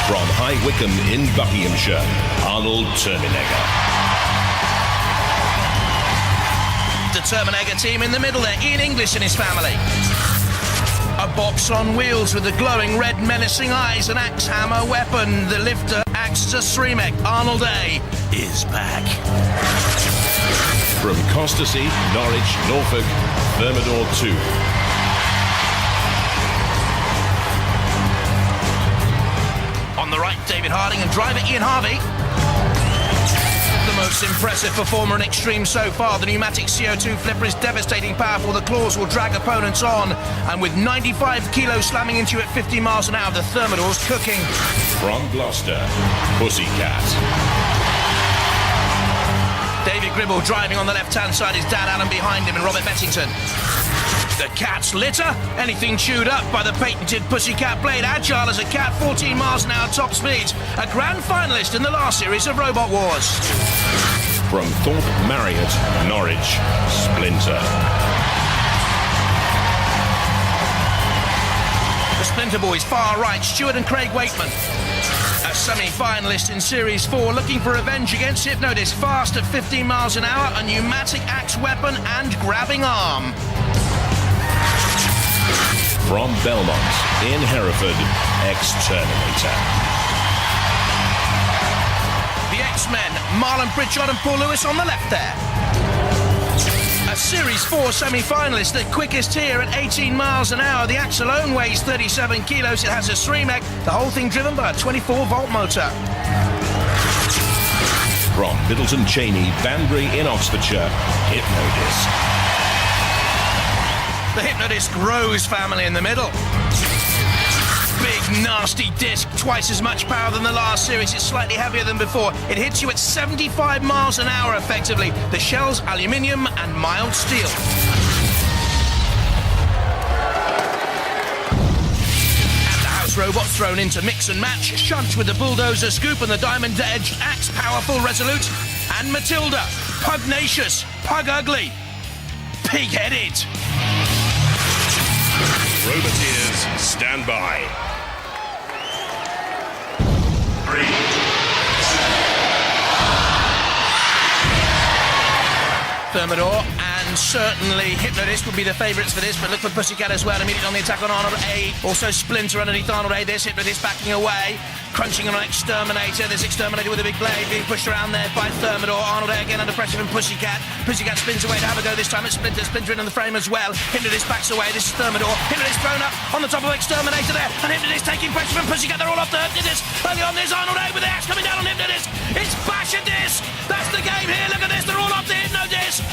From High Wycombe in Buckinghamshire, Arnold Terminator. The Terminator team in the middle there, Ian English and his family. A box on wheels with the glowing red menacing eyes, an axe hammer weapon. The lifter acts as Remake. Arnold A is back. From Costassey, Norwich, Norfolk, Thermidor 2. On the right, David Harding and driver Ian Harvey. The most impressive performer in Extreme so far. The pneumatic CO2 flipper is devastating powerful. The claws will drag opponents on. And with 95 kilos slamming into you at 50 miles an hour, the Thermidor's cooking. From Gloucester, Pussycat. David Gribble driving on the left-hand side, his dad Alan behind him and Robert Bettington. The cat's litter, anything chewed up by the patented Pussycat blade, agile as a cat, 14 miles an hour top speeds, a grand finalist in the last series of Robot Wars. From Thorpe Marriott, Norwich, Splinter. The Splinter Boys far right, Stuart and Craig Wakeman. A semi-finalist in Series 4 looking for revenge against Hypno-Disc, fast at 15 miles an hour, a pneumatic axe weapon and grabbing arm. From Belmont, in Hereford, X-Terminator. The X-Men, Marlon Pritchard and Paul Lewis on the left there. A Series 4 semi-finalist, the quickest here at 18 miles an hour. The axe alone weighs 37 kilos. It has a Remake, the whole thing driven by a 24-volt motor. From Middleton Cheney, Banbury in Oxfordshire, Hypno-Disc. The Hypno-Disc Rose family in the middle. Big, nasty disc, twice as much power than the last series. It's slightly heavier than before. It hits you at 75 miles an hour effectively. The shell's aluminium and mild steel. And the house robot thrown into mix and match. Shunt with the bulldozer scoop and the diamond-edged axe, powerful, resolute. And Matilda, pugnacious, pug ugly, pig-headed. Roboteers, stand by. 3, 2. Thermidor and certainly Hypno-Disc would be the favourites for this, but look for Pussycat as well, immediately on the attack on Arnold A. Also Splinter underneath Arnold A. This Hypno-Disc backing away, crunching on X-Terminator. This X-Terminator with a big blade being pushed around there by Thermidor. Arnold A again under pressure from Pussycat. Pussycat spins away to have a go this time at Splinter. Splinter in the frame as well. Hypno-Disc backs away. This is Thermidor. Hypno-Disc thrown up on the top of X-Terminator there, and Hypno-Disc taking pressure from Pussycat. They're all off the Hypno-Disc. Early on there's Arnold A with the axe coming down on Hypno-Disc. It's Bash-a-Disc. That's the game here. Look at this. They're all off the Hypno-Disc.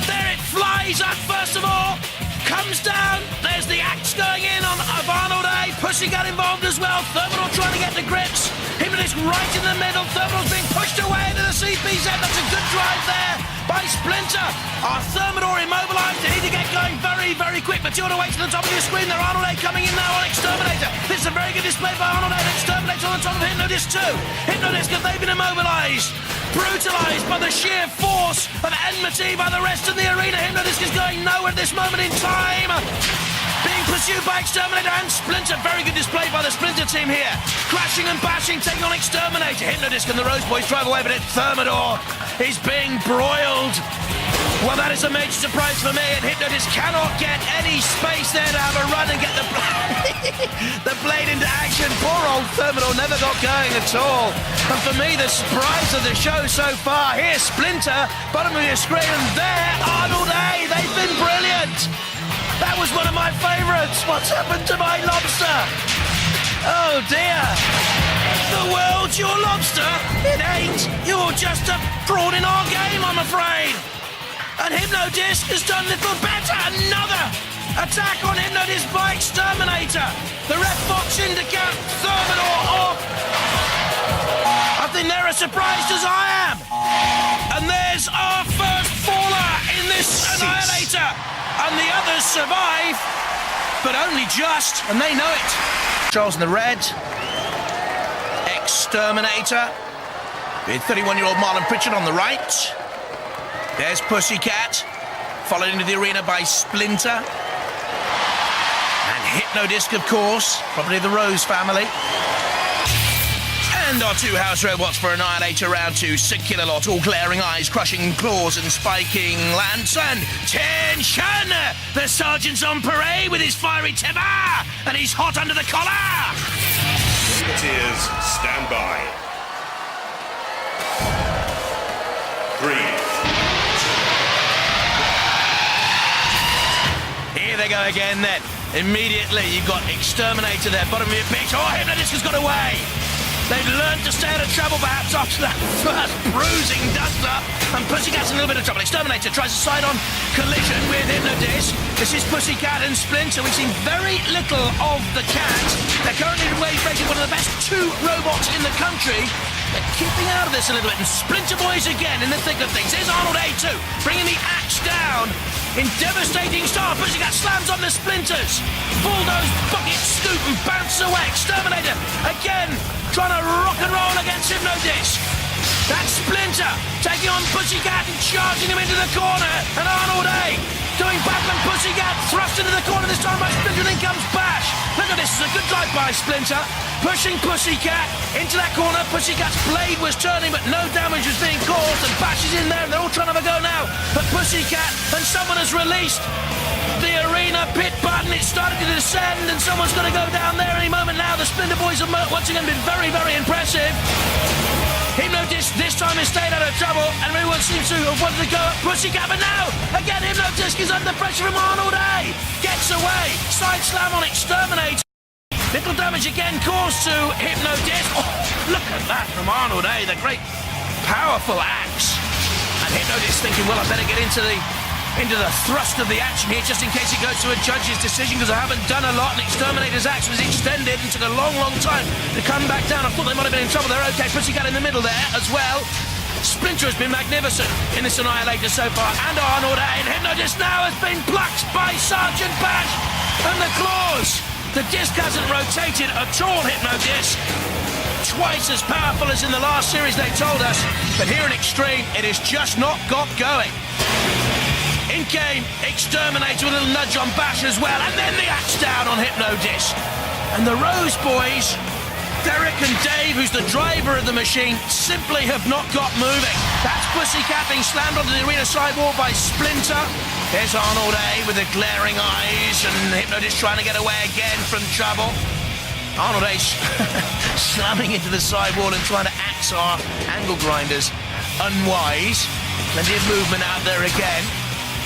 There it flies up first of all. Comes down, there's the axe going in on Arnold A. Pussycat involved as well. Thermidor trying to get the grips. Hypno-Disc right in the middle. Thermidor's being pushed away to the CPZ. That's a good drive there by Splinter. Our Thermidor immobilised. They need to get going very, very quick. Matilda waits to the top of your screen there. Arnold A coming in now on X-Terminator. This is a very good display by Arnold A. X-Terminator on the top of Hypno-Disc too. Hypno-Disc, have they been immobilised? Brutalised by the sheer force of enmity by the rest of the arena. Hypno-Disc is going nowhere at this moment in time. Being pursued by X-Terminator and Splinter. Very good display by the Splinter team here. Crashing and bashing, taking on X-Terminator. Hypno-Disc and the Rose Boys drive away, but it's Thermidor is being broiled. Well, that is a major surprise for me, and Hypno-Disc cannot get any space there to have a run and get the, the blade into action. Poor old Thermidor never got going at all. And for me, the surprise of the show so far, here's Splinter, bottom of your screen, and there, Arnold A. They've been brilliant. That was one of my favourites. What's happened to my lobster? Oh, dear. The world's your lobster? It ain't. You're just a prawn in our game, I'm afraid. And Hypno-Disc has done little better. Another attack on Hypno-Disc by X-Terminator. The ref box indicate Thermidor off. I think they're as surprised as I am. And there's our first faller in this Annihilator. And the others survive, but only just, and they know it. Charles in the red. X-Terminator. With 31-year-old Marlon Pritchard on the right. There's Pussycat, followed into the arena by Splinter. And Hypno-Disc, of course, property of the Rose family. And our two house robots for Annihilator round 2. Circular lot, all glaring eyes, crushing claws and spiking lance. And tension! The sergeant's on parade with his fiery timber, and he's hot under the collar! Tears, stand by. 3. Here they go again then. Immediately you've got X-Terminator there, bottom of your pitch. Oh, Hypno-Disc has got away. They've learned to stay out of trouble perhaps after that first bruising dust-up. And Pussycat's in a little bit of trouble. Exterminator tries a side-on collision with Hypno-Disc. This is Pussycat and Splinter. We've seen very little of the cat. They're currently rated one of the best 2 robots in the country. They're keeping out of this a little bit. And Splinter Boy's again in the thick of things. Here's Arnold A2, bringing the axe down. In devastating style, Pussycat slams on the splinters. Bulldoze, bucket, scoop, and bounce away. Exterminator, again, trying to rock and roll against Hypno-Disc. That's Splinter, taking on Pussycat and charging him into the corner. And Arnold A, doing Batman Pussycat, thrust into the corner this time by Splinter, and in comes Bash. Look at this, it's a good drive by Splinter. Pushing Pussycat into that corner. Pussycat's blade was turning, but no damage was being caused, and Bash is in there, and they're all trying to have a go now. But Pussycat, and someone has released the arena pit button. It's started to descend, and someone's going to go down there any moment now. The Splinter Boys have once again been very, very impressive. Hypno-Disc this time has stayed out of trouble, and everyone seems to have wanted to go at Pussycat, but now, again, Hypno-Disc is under pressure from Arnold A. Gets away, side slam on Exterminator. Little damage again caused to Hypno-Disc. Oh, look at that from Arnold A, the great, powerful axe. And Hypno-Disc thinking, well, I better get into the thrust of the action here, just in case it goes to a judge's decision, because I haven't done a lot, and Exterminator's axe was extended and took a long, long time to come back down. I thought they might have been in trouble there. Okay, Pussycat in the middle there as well. Splinter has been magnificent in this Annihilator so far, and Arnold A. And Hypno-Disc now has been plucked by Sergeant Bash, and the claws. The disc hasn't rotated at all, Hypno-Disc. Twice as powerful as in the last series, they told us. But here in Extreme, it has just not got going. In game, Exterminator with a little nudge on Bash as well. And then the axe down on Hypno-Disc. And the Rose boys, Derek and Dave, who's the driver of the machine, simply have not got moving. That's Pussycat being slammed onto the arena sidewall by Splinter. There's Arnold A with the glaring eyes, and Hypno-Disc trying to get away again from trouble. Arnold A slamming into the sidewall and trying to axe our angle grinders. Unwise. Plenty of movement out there again.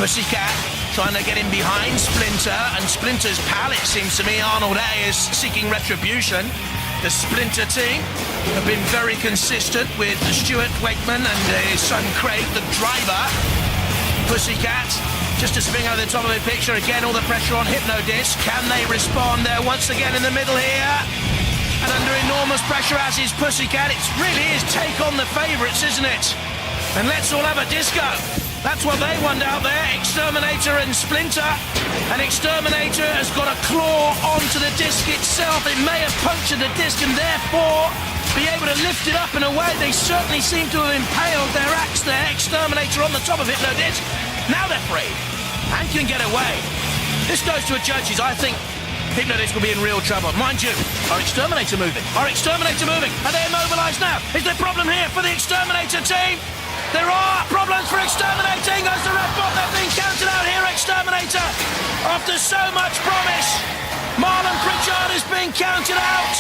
Pussycat trying to get in behind Splinter, and Splinter's pal, it seems to me, Arnold A is seeking retribution. The Splinter team have been very consistent with Stuart Wakeman and his son Craig, the driver. Pussycat just to spring over the top of the picture. Again, all the pressure on Hypno-Disc. Can they respond? They're once again in the middle here. And under enormous pressure, as is Pussycat. It really is take on the favourites, isn't it? And let's all have a disco. That's what they want out there. Exterminator and Splinter. And Exterminator has got a claw onto the disc itself. It may have punctured the disc and therefore be able to lift it up and away. They certainly seem to have impaled their axe there. Exterminator on the top of Hypno-Disc. Now they're free and can get away. This goes to a judge's. I think Hypno-Disc will be in real trouble. Mind you, are Exterminator moving? Are Exterminator moving? Are they immobilised now? Is there a problem here for the Exterminator team? There are problems for Exterminator. Goes the red bot. They're being counted out here, Exterminator. After so much promise, Marlon Pritchard is being counted out.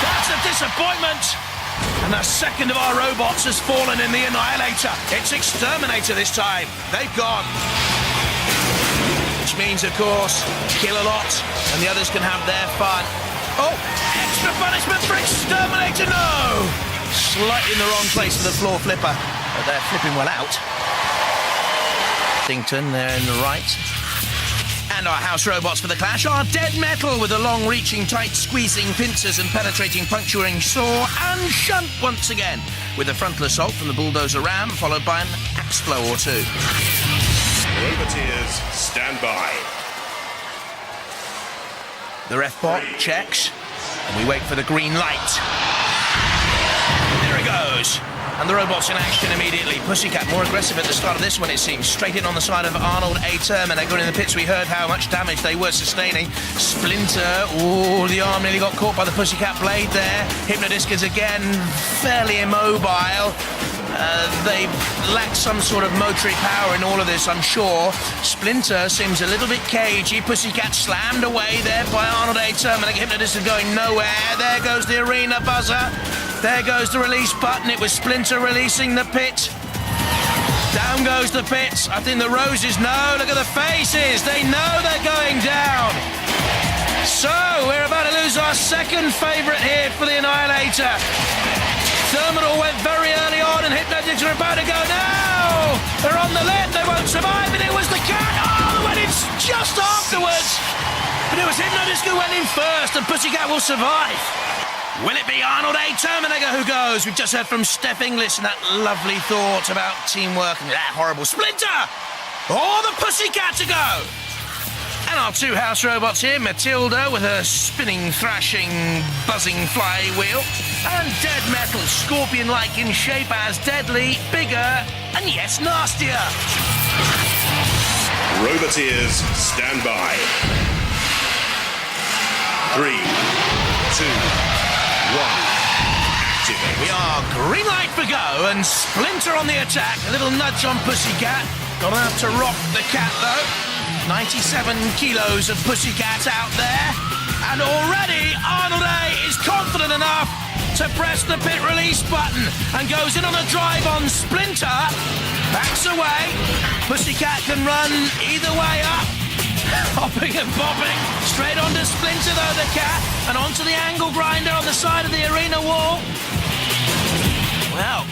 That's a disappointment. And the second of our robots has fallen in the Annihilator. It's Exterminator this time. They've gone. Which means, of course, kill a lot, and the others can have their fun. Oh, extra punishment for Exterminator, no! Slightly in the wrong place for the floor flipper. But they're flipping well out. Dington there in the right. And our house robots for the clash are Dead Metal with a long-reaching, tight-squeezing pincers and penetrating, puncturing saw, and Shunt once again with a frontal assault from the bulldozer ram, followed by an axe blow or two. Roboteers, stand by. The ref bot checks, and we wait for the green light. There it goes. And the robot's in action immediately. Pussycat more aggressive at the start of this one, it seems. Straight in on the side of Arnold, X-Terminator in the pits. We heard how much damage they were sustaining. Splinter, ooh, the arm nearly got caught by the Pussycat blade there. Hypno-Disc is again fairly immobile. They lack some sort of motory power in all of this, I'm sure. Splinter seems a little bit cagey. Pussycat slammed away there by Arnold X-Terminator. Hypno-Disc is going nowhere. There goes the arena buzzer. There goes the release button. It was Splinter releasing the pit. Down goes the pits. I think the roses know. Look at the faces. They know they're going down. So, we're about to lose our second favourite here for the Annihilator. Terminal went very early on and Hypno-Disc are about to go now. They're on the lip. They won't survive. And it was the cat. Oh, they went in just afterwards. But it was Hypno-Disc who went in first and Pussycat will survive. Will it be Arnold X-Terminator who goes? We've just heard from Steph Inglis and that lovely thought about teamwork and that horrible Splinter. Or the Pussycat to go. And our two house robots here, Matilda with her spinning, thrashing, buzzing flywheel, and Dead Metal, scorpion-like in shape as deadly, bigger, and yes, nastier. Roboteers, stand by. 3, 2, 1. Activate. We are green light for go, and Splinter on the attack. A little nudge on Pussycat. Gonna have to rock the cat, though. 97 kilos of Pussycat out there. And already Arnold A is confident enough to press the pit release button and goes in on a drive on Splinter. Backs away. Pussycat can run either way up. Hopping and bobbing. Straight onto Splinter, though, the cat. And onto the angle grinder on the side of the arena wall. Well,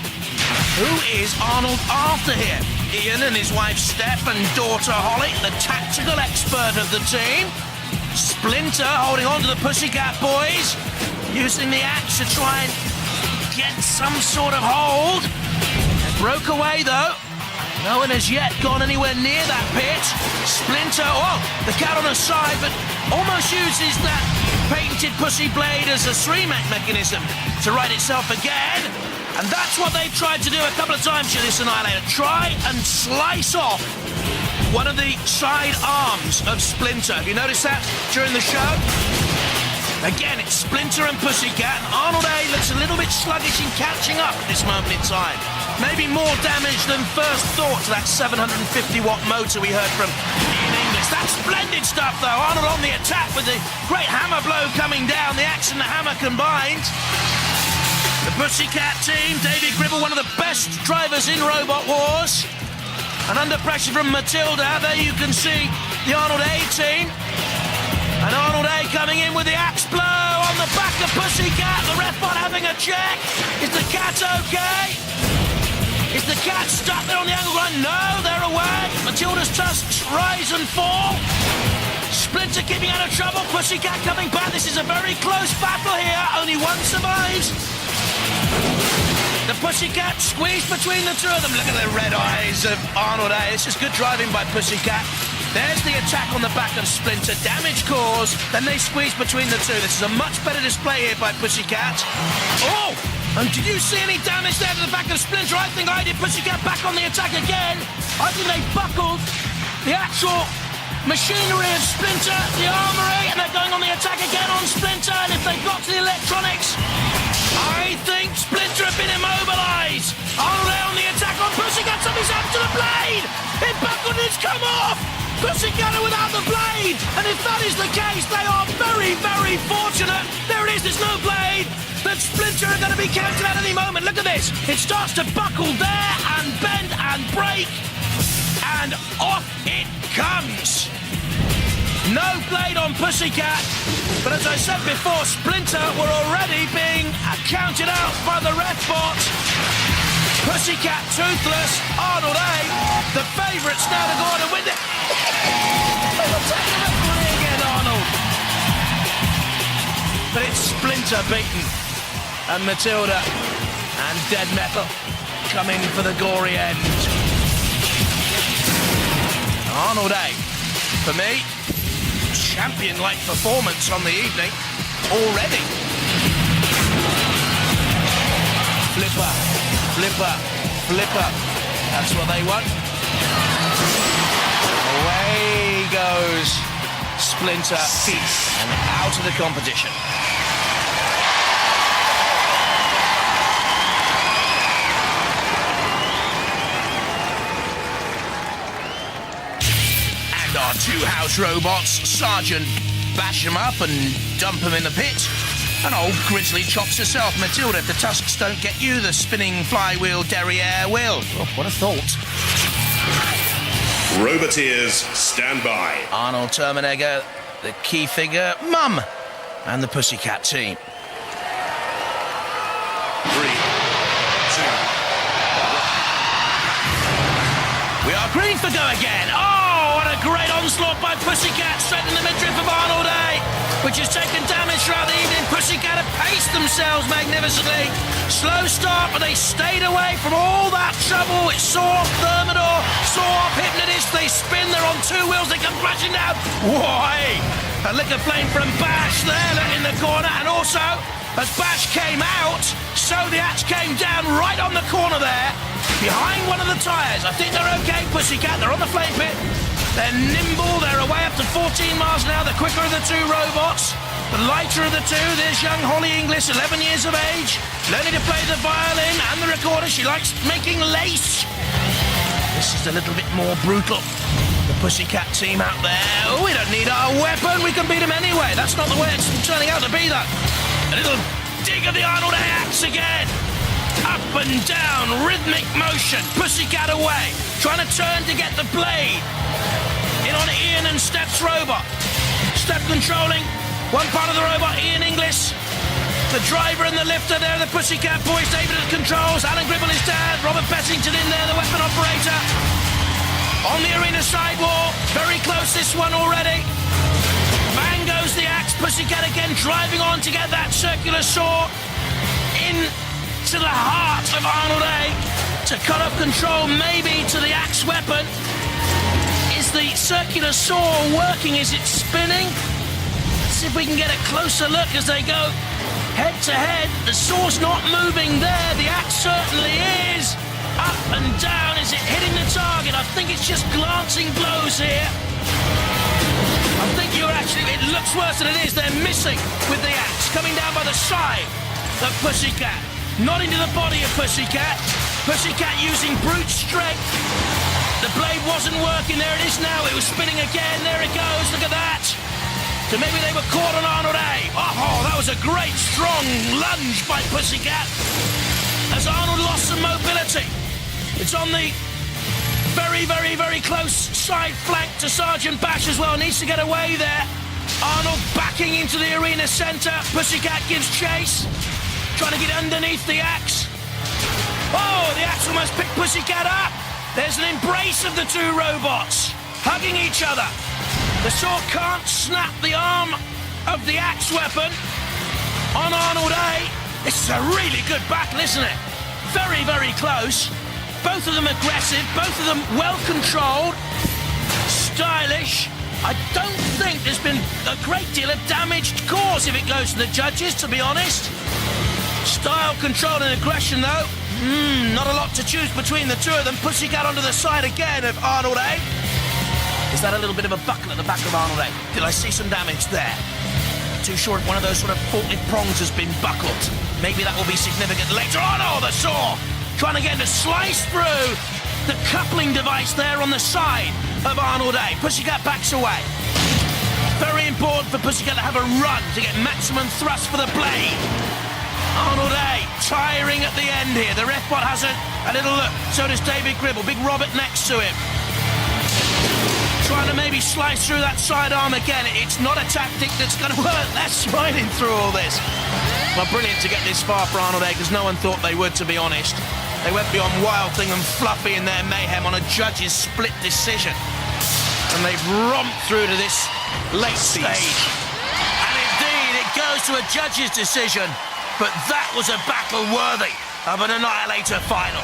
who is Arnold after here? Ian and his wife Steph and daughter Holly, the tactical expert of the team. Splinter holding on to the Pussycat boys, using the axe to try and get some sort of hold. They broke away though. No one has yet gone anywhere near that pit. Splinter, oh, the cat on the side, but almost uses that patented pussy blade as a remake mechanism to right itself again. And that's what they've tried to do a couple of times here, this Annihilator. Try and slice off one of the side arms of Splinter. Have you noticed that during the show? Again, it's Splinter and Pussycat. Arnold A looks a little bit sluggish in catching up at this moment in time. Maybe more damage than first thought to that 750-watt motor we heard from Ian Inglis. That's splendid stuff, though. Arnold on the attack with the great hammer blow coming down, the axe and the hammer combined. The Pussycat team, David Gribble, one of the best drivers in Robot Wars. And under pressure from Matilda, there you can see the Arnold A team. And Arnold A coming in with the axe blow on the back of Pussycat. The ref bot having a check. Is the cat okay? Is the cat stuck there on the angle grind? No, they're away. Matilda's tusks rise and fall. Splinter keeping out of trouble. Pussycat coming back. This is a very close battle here. Only one survives. The Pussycat squeezed between the two of them. Look at the red eyes of Arnold A. This is good driving by Pussycat. There's the attack on the back of Splinter. Damage caused. Then they squeeze between the two. This is a much better display here by Pussycat. Oh! And did you see any damage there to the back of Splinter? I think I did. Pussycat back on the attack again. I think they buckled the actual machinery of Splinter, the armory, and they're going on the attack again on Splinter. And if they got to the electronics, I think Splinter have been immobilised. Arnold A on the attack on Pussycat. Something's happened to the blade. It buckled and it's come off. Pussycat are without the blade. And if that is the case, they are very, very fortunate. There it is. There's no blade. That Splinter are going to be counted at any moment. Look at this. It starts to buckle there and bend and break. And off it comes. No blade on Pussycat. But as I said before, Splinter were already being counted out by the ref bot. Pussycat toothless. Arnold A, the favourites now to go on and win it. They were taking the play again, Arnold. But it's Splinter beaten. And Matilda and Dead Metal coming for the gory end. Arnold A, for me, champion-like performance on the evening already. Flipper Flipper, flipper. That's what they want. Away goes Splinter and out of the competition. And our two house robots, Sergeant bash him up and dump him in the pit. And old Grizzly chops herself. Matilda, if the tusks don't get you, the spinning flywheel derriere will. Oh, what a thought. Roboteers, stand by. Arnold Terminator, the key figure, Mum, and the Pussycat team. 3, 2. We are green for go again. Oh, what a great onslaught by Pussycat, straight in the midriff of Arnold A, which has taken damage throughout the evening. Pussycat have paced themselves magnificently. Slow start, but they stayed away from all that trouble. It saw off Thermidor, saw off Hypno-Disc. They spin, they're on two wheels, they come crashing down. Why? A lick of flame from Bash there, in the corner, and also, as Bash came out, so the axe came down right on the corner there, behind one of the tyres. I think they're okay, Pussycat, they're on the flame pit. They're nimble, they're away up to 14 miles an hour, the quicker of the two robots. The lighter of the two, there's young Holly Inglis, 11 years of age, learning to play the violin and the recorder. She likes making lace. This is a little bit more brutal. The Pussycat team out there. Oh, we don't need our weapon, we can beat them anyway. That's not the way it's turning out to be, though. A little dig of the Arnold A axe again. Up and down, rhythmic motion. Pussycat away, trying to turn to get the blade. In on Ian and Steph's robot. Steph controlling one part of the robot, Ian Inglis. The driver and the lifter there, the Pussycat boys. David at the controls, Alan Gribble is dad, Robert Bessington in there, the weapon operator. On the arena sidewall, very close this one already. Bang goes the axe, Pussycat again driving on to get that circular saw into the heart of Arnold A. To cut off control maybe to the axe weapon. Is the circular saw working? Is it spinning? Let's see if we can get a closer look as they go head to head. The saw's not moving there. The axe certainly is. Up and down. Is it hitting the target? I think it's just glancing blows here. I think it looks worse than it is. They're missing with the axe. Coming down by the side of Pussycat. Not into the body of Pussycat. Pussycat using brute strength. The blade wasn't working. There it is now. It was spinning again. There it goes. Look at that. So maybe they were caught on Arnold A. Oh, that was a great, strong lunge by Pussycat. As Arnold lost some mobility. It's on the very, very, very close side flank to Sergeant Bash as well. Needs to get away there. Arnold backing into the arena centre. Pussycat gives chase. Trying to get underneath the axe. Oh, the axe almost picked Pussycat up. There's an embrace of the two robots, hugging each other. The saw can't snap the arm of the axe weapon on Arnold A. This is a really good battle, isn't it? Very, very close. Both of them aggressive, both of them well-controlled, stylish. I don't think there's been a great deal of damage caused if it goes to the judges, to be honest. Style, control and aggression, though. Not a lot to choose between the two of them. Pussycat onto the side again of Arnold A. Is that a little bit of a buckle at the back of Arnold A? Did I see some damage there? Too sure if one of those sort of forklift prongs has been buckled. Maybe that will be significant later on. Oh, the saw! Trying to get to slice through the coupling device there on the side of Arnold A. Pussycat backs away. Very important for Pussycat to have a run to get maximum thrust for the blade. Arnold A tiring at the end here. The ref bot has a little look. So does David Gribble. Big Robert next to him. Trying to maybe slice through that sidearm again. It's not a tactic that's going to work. They're smiling through all this. Well, brilliant to get this far for Arnold A, because no one thought they would, to be honest. They went beyond Wild Thing and Fluffy in their mayhem on a judge's split decision. And they've romped through to this late stage. And indeed, it goes to a judge's decision. But that was a battle worthy of an Annihilator final.